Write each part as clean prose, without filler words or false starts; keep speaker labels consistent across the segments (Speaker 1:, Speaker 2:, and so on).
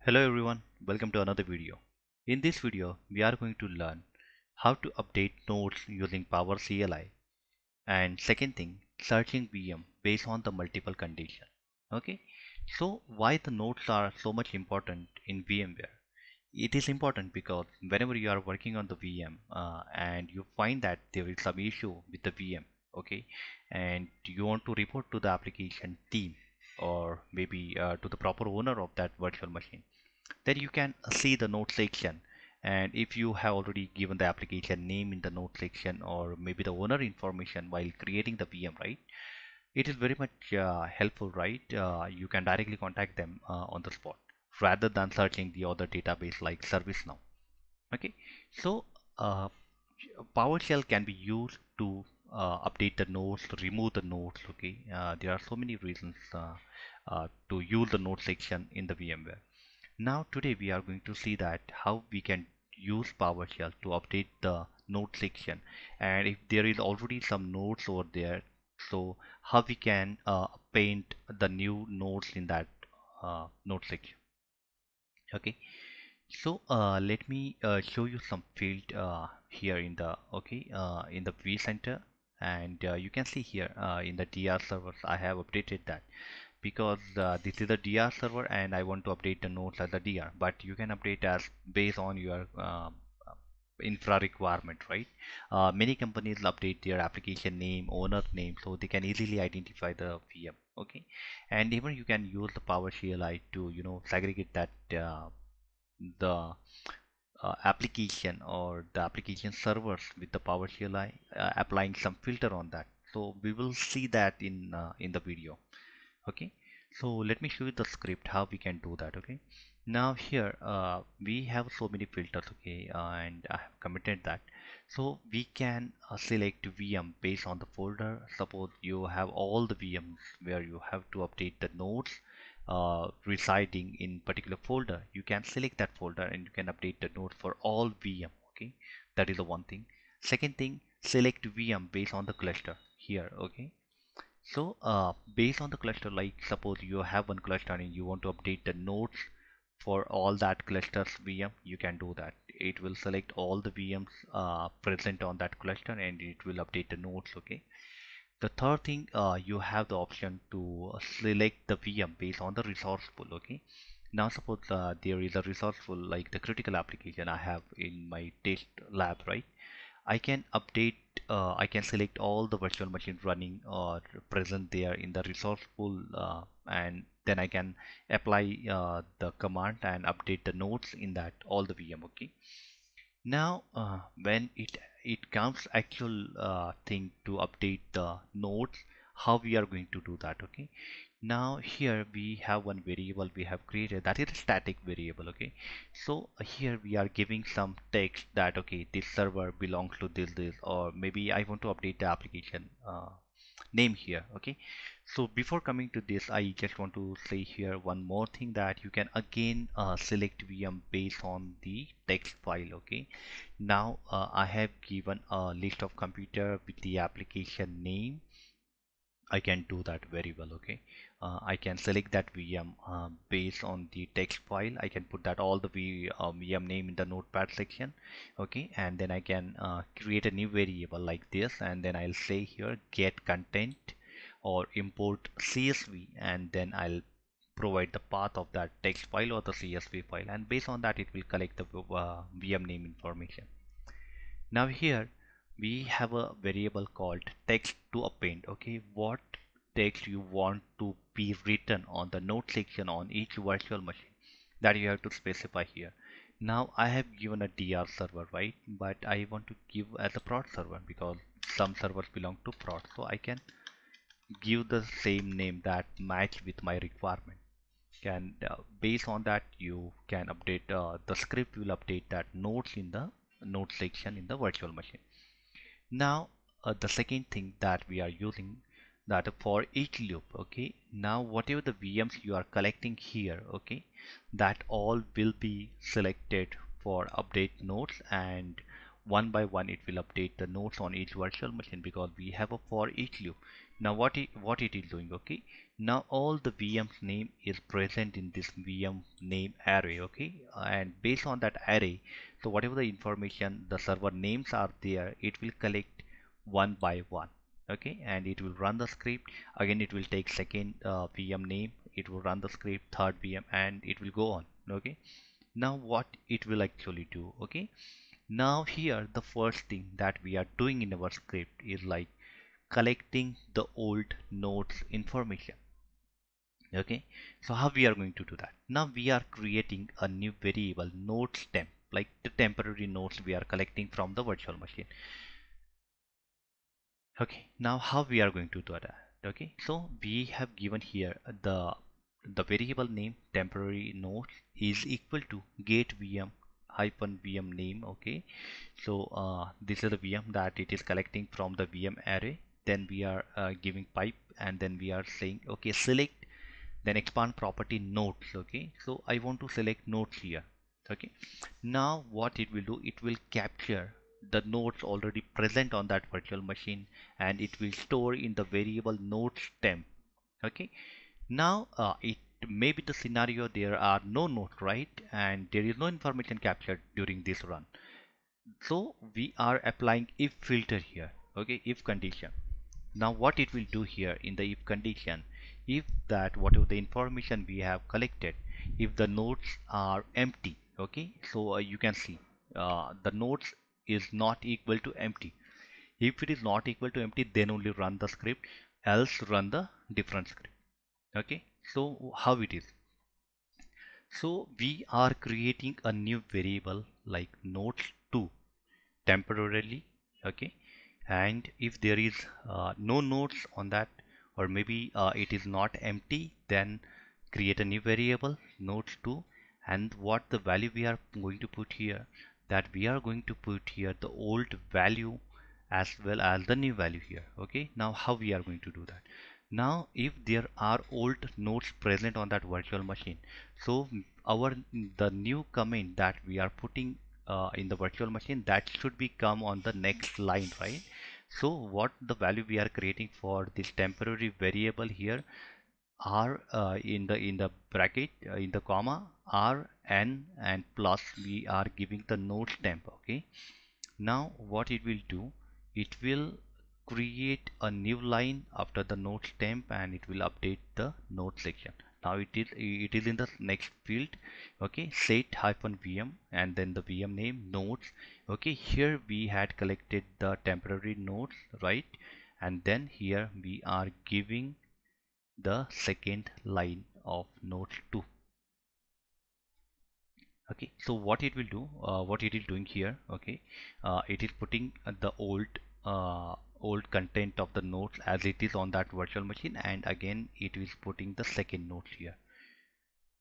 Speaker 1: Hello everyone, welcome to another video. In this video, we are going to learn how to update nodes using PowerCLI, and second thing, searching VM based on the multiple condition. Okay, so why the nodes are so much important in VMware? It is important because whenever you are working on the VM and you find that there is some issue with the VM, okay, and you want to report to the application team or maybe to the proper owner of that virtual machine, then you can see the note section. And if you have already given the application name in the note section or maybe the owner information while creating the VM, right, it is very much helpful, right? You can directly contact them on the spot rather than searching the other database like ServiceNow. Okay, so uh, PowerShell can be used to update the nodes, remove the nodes. Okay, there are so many reasons to use the node section in the VMware. Now today we are going to see that how we can use PowerShell to update the node section, and if there is already some nodes over there, so how we can paint the new nodes in that node section. Okay, so let me show you some field here in the in the vCenter, and you can see here in the DR servers I have updated that because this is a DR server and I want to update the nodes as a DR, but you can update as based on your infra requirement, right? Many companies update their application name, owner name, so they can easily identify the VM. Okay, and even you can use the PowerShell to segregate that the application or the application servers with the PowerShell, applying some filter on that. So we will see that in the video. Okay, so let me show you the script how we can do that. Okay, now here we have so many filters. Okay, and I have committed that, so we can select VM based on the folder. Suppose you have all the VMs where you have to update the nodes residing in particular folder. You can select that folder and you can update the node for all VM. Okay, that is the one thing. Second thing, select VM based on the cluster here. Okay, so based on the cluster, like suppose you have one cluster and you want to update the nodes for all that cluster's VM, you can do that. It will select all the VMs present on that cluster and it will update the nodes. Okay. The third thing, you have the option to select the VM based on the resource pool. Okay. Now suppose there is a resource pool like the critical application I have in my test lab, right? I can update, I can select all the virtual machines running or present there in the resource pool, and then I can apply the command and update the nodes in that all the VM. Okay. Now, when it comes actual thing to update the nodes, how we are going to do that? Okay. Now here we have one variable we have created that is a static variable. Okay, so here we are giving some text that okay, this server belongs to this, or maybe I want to update the application name here. Okay, so before coming to this, I just want to say here one more thing that you can again select VM based on the text file. Okay, now I have given a list of computer with the application name. I can do that very well. Okay, I can select that VM based on the text file. I can put that all the VM name in the notepad section. Okay, and then I can create a new variable like this, and then I'll say here get content or import CSV, and then I'll provide the path of that text file or the CSV file, and based on that it will collect the VM name information. Now here we have a variable called text to append. Okay, what text you want to be written on the note section on each virtual machine, that you have to specify here. Now I have given a DR server, right, but I want to give as a prod server because some servers belong to prod, so I can give the same name that match with my requirement. And based on that you can update, the script will update that nodes in the node section in the virtual machine. Now the second thing that we are using, that for each loop. Okay, now whatever the VMs you are collecting here, okay, that all will be selected for update nodes, and one by one it will update the nodes on each virtual machine because we have a for each loop. Now what it is doing, okay, Now all the VM's name is present in this VM name array, okay? And based on that array, so whatever the information the server names are there, it will collect one by one, okay? And it will run the script. Again, it will take second VM name, it will run the script, third VM, and it will go on, okay? Now what it will actually do, okay? Now here the first thing that we are doing in our script is like collecting the old nodes information. Okay, so how we are going to do that? Now we are creating a new variable nodes temp, like the temporary nodes we are collecting from the virtual machine. Okay, now how we are going to do that? Okay, so we have given here the variable name temporary nodes is equal to get VM hyphen VM name. Okay, so this is the VM that it is collecting from the VM array. Then we are giving pipe, and then we are saying okay, select, then expand property nodes. Okay, so I want to select nodes here. Okay, now what it will do, it will capture the nodes already present on that virtual machine, and it will store in the variable nodes temp. Okay, now it may be the scenario there are no nodes, right, and there is no information captured during this run. So we are applying if filter here. Okay, if condition. Now what it will do here in the if condition, if that whatever the information we have collected, if the nodes are empty, okay, so you can see the nodes is not equal to empty. If it is not equal to empty, then only run the script, else run the different script. Okay, so how it is? So we are creating a new variable like nodes2 temporarily. Okay, and if there is no nodes on that, or maybe it is not empty, then create a new variable nodes2, and what the value we are going to put here, that we are going to put here the old value as well as the new value here. Okay, now how we are going to do that? Now if there are old nodes present on that virtual machine, so our the new comment that we are putting in the virtual machine, that should be come on the next line, right? So what the value we are creating for this temporary variable here are in the bracket in the comma r n and plus we are giving the nodes temp. Okay, now what it will do, it will create a new line after the nodes temp, and it will update the node section. Now it is in the next field. Okay, set hyphen VM and then the VM name nodes. Okay, here we had collected the temporary nodes, right? And then here we are giving the second line of node 2. Okay, so what it will do, what it is doing here, okay, it is putting the old content of the nodes as it is on that virtual machine, and again it is putting the second node here.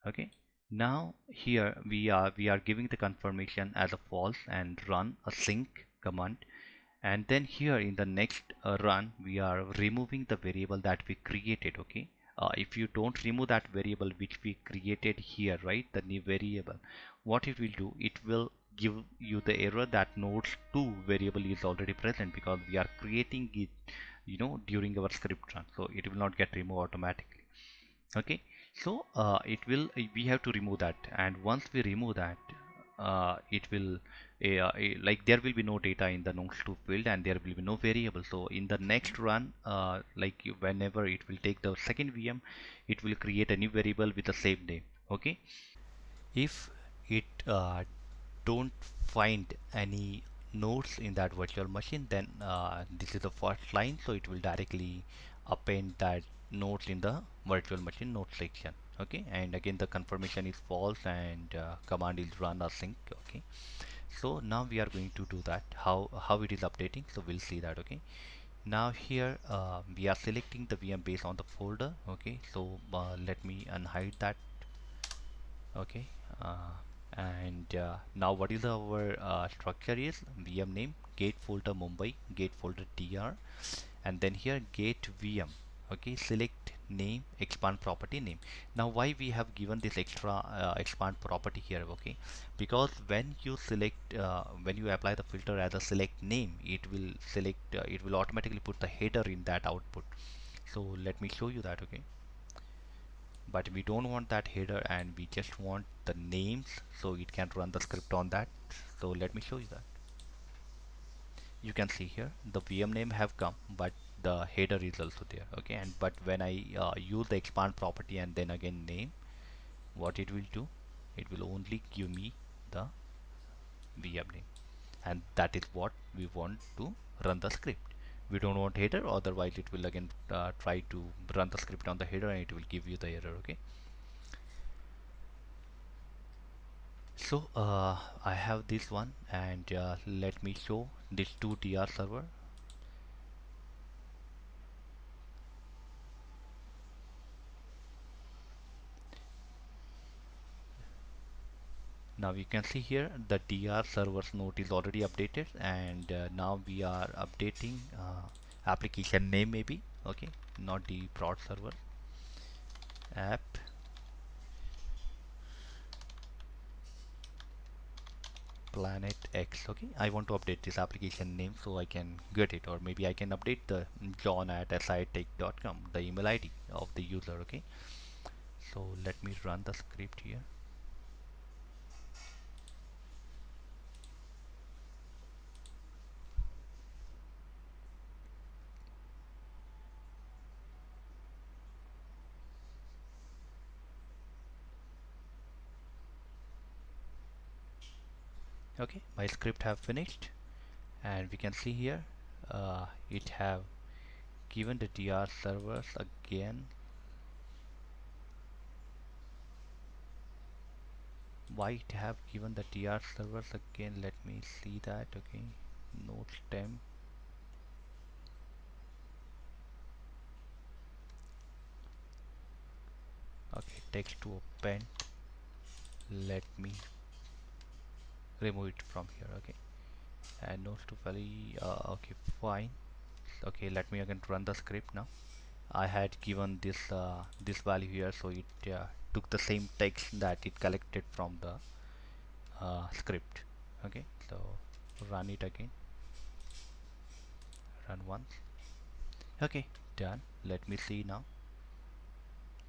Speaker 1: Okay, now here we are giving the confirmation as a false and run a sync command, and then here in the next run we are removing the variable that we created. Okay, if you don't remove that variable which we created here, right, the new variable, what it will do, it will give you the error that nodes2 variable is already present, because we are creating it, during our script run, so it will not get removed automatically. Okay, so we have to remove that, and once we remove that, it will like there will be no data in the nodes2 field, and there will be no variable. So in the next run, whenever it will take the second VM, it will create a new variable with the same name. Okay, if it don't find any nodes in that virtual machine, then this is the first line, so it will directly append that nodes in the virtual machine node section. Okay, and again the confirmation is false, and command is run async. Okay, so now we are going to do that, how it is updating, so we'll see that. Okay, now here we are selecting the VM based on the folder. Okay, so let me unhide that. Okay, and now what is our structure is VM name gate folder Mumbai, gate folder TR, and then here gate VM. Okay, select name, expand property name. Now why we have given this extra expand property here? Okay, because when you select when you apply the filter as a select name, it will select it will automatically put the header in that output. So let me show you that. Okay, but we don't want that header and we just want the names so it can run the script on that. So let me show you that. You can see here the VM name have come, but the header is also there. Okay, and but when I use the expand property and then again name, what it will do, it will only give me the VM name, and that is what we want to run the script. We don't want header, otherwise it will again try to run the script on the header and it will give you the error. Okay, so I have this one, and let me show this to DR server. Now you can see here the DR server's node is already updated, and now we are updating application name maybe. Okay, not the prod server. App Planet X. Okay, I want to update this application name so I can get it, or maybe I can update the john@sitech.com, the email ID of the user. Okay, so let me run the script here. Okay, my script have finished, and we can see here it have given the DR servers again. Why it have given the DR servers again? Let me see that. Okay, node temp. Okay, text to open. Let me remove it from here. Okay, and nodes to valley. Okay, fine. Okay, let me again run the script now. I had given this value here, so it took the same text that it collected from the script. Okay, so run it again. Run once. Okay, done. Let me see now.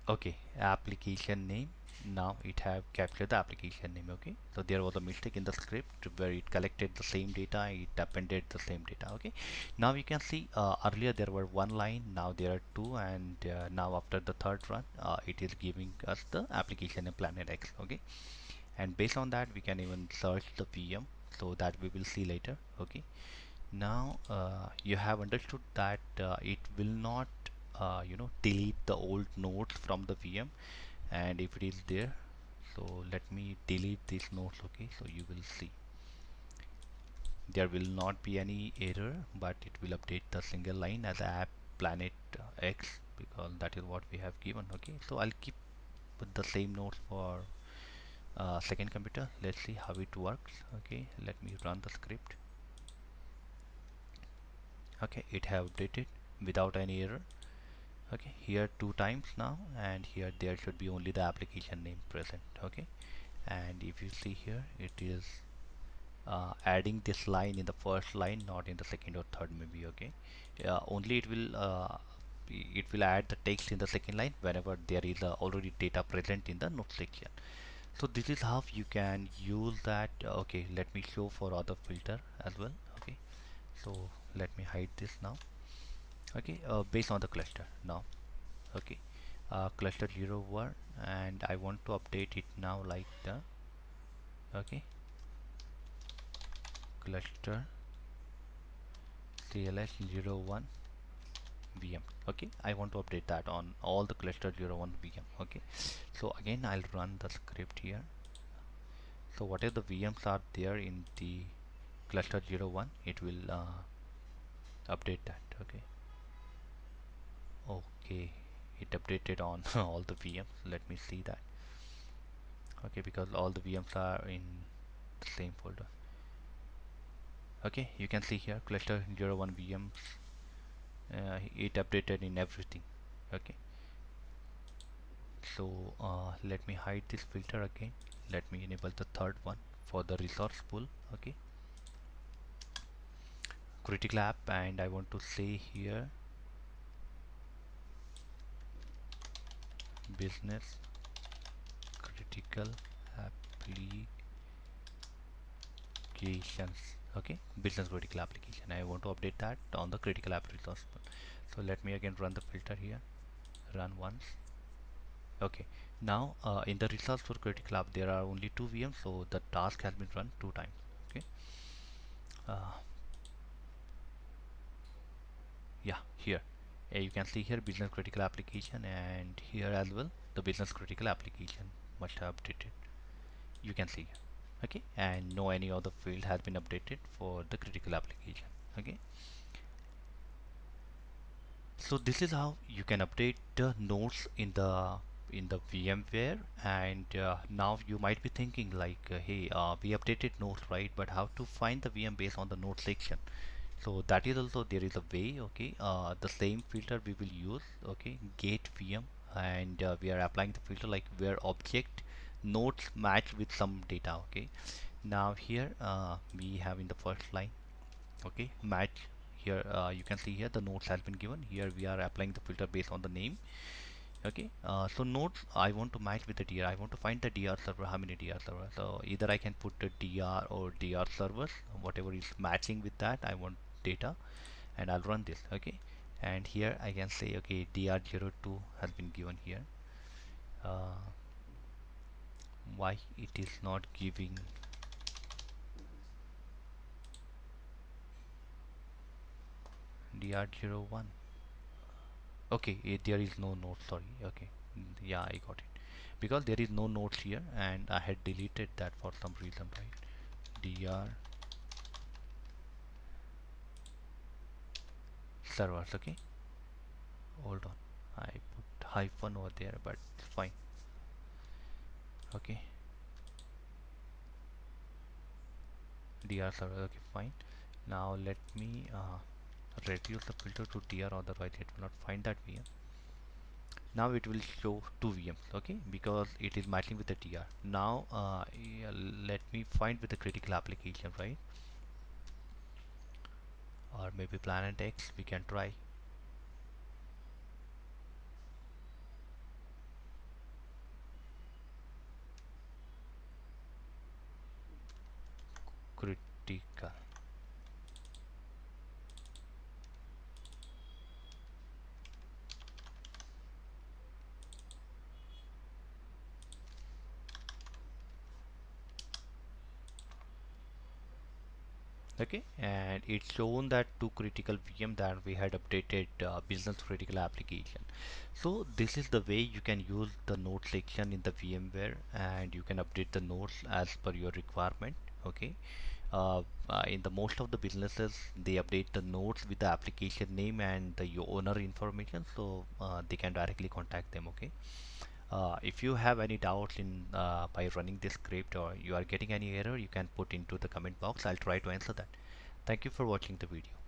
Speaker 1: Okay, application name. Now it have captured the application name. Okay, so there was a mistake in the script where it collected the same data, it appended the same data. Okay, now you can see earlier there were one line, now there are two, and now after the third run it is giving us the application name Planet X. Okay, and based on that we can even search the VM, so that we will see later. Okay, now you have understood that it will not delete the old nodes from the VM, and if it is there, so let me delete these nodes. Okay, so you will see there will not be any error, but it will update the single line as app Planet X, because that is what we have given. Okay, so I'll keep with the same nodes for second computer. Let's see how it works. Okay, let me run the script. Okay, it have updated without any error. Okay, here two times now, and here there should be only the application name present. Okay, and if you see here, it is adding this line in the first line, not in the second or third maybe. Okay, only it will add the text in the second line whenever there is already data present in the node section. So this is how you can use that. Okay, let me show for other filter as well. Okay, so let me hide this now. Okay, based on the cluster now. Okay, cluster 01, and I want to update it now like the, okay, cluster CLS01 VM. Okay, I want to update that on all the cluster 01 VM. Okay, so again I'll run the script here. So whatever the VMs are there in the cluster 01, it will update that. Okay, okay, it updated on all the VMs. Let me see that. Okay, because all the VMs are in the same folder. Okay, you can see here cluster 01 VMs, it updated in everything. Okay, so let me hide this filter again. Let me enable the third one for the resource pool. Okay, critical app, and I want to say here business critical applications. Okay, business critical application. I want to update that on the critical app resource. So let me again run the filter here. Run once. Okay, now in the resource for critical app there are only two VMs, so the task has been run two times. Okay, uh, yeah, here you can see here business critical application, and here as well the business critical application must have updated. You can see here. Okay, and no any other field has been updated for the critical application. Okay, so this is how you can update the nodes in the VMware. And now you might be thinking like, hey, we updated nodes, right? But how to find the VM based on the node section? So that is also there is a way. Okay, the same filter we will use. Okay, get VM, and we are applying the filter like where object nodes match with some data. Okay, now here we have in the first line, okay, match. Here you can see here the nodes has been given. Here we are applying the filter based on the name. Okay, so nodes I want to match with the DR. I want to find the DR server, how many DR server. So either I can put the DR or DR servers, whatever is matching with that I want data, and I'll run this. Okay, and here I can say, okay, DR02 has been given here. uh, why it is not giving DR01? Okay, there is no note, sorry. Okay, yeah, I got it, because there is no notes here and I had deleted that for some reason, right? DR servers. Okay, hold on, I put hyphen over there, but it's fine. Okay, DR server. Okay, fine. Now let me reduce the filter to DR, otherwise it will not find that VM. Now it will show two VMs, okay, because it is matching with the DR. Now yeah, let me find with the critical application, right? Or maybe Planet X, we can try. Critical. Okay, and it's shown that two critical VM that we had updated business critical application. So this is the way you can use the node section in the VMware, and you can update the nodes as per your requirement. Okay, in the most of the businesses they update the nodes with the application name and the owner information, so they can directly contact them. Okay, if you have any doubts in by running this script, or you are getting any error, you can put into the comment box. I'll try to answer that. Thank you for watching the video.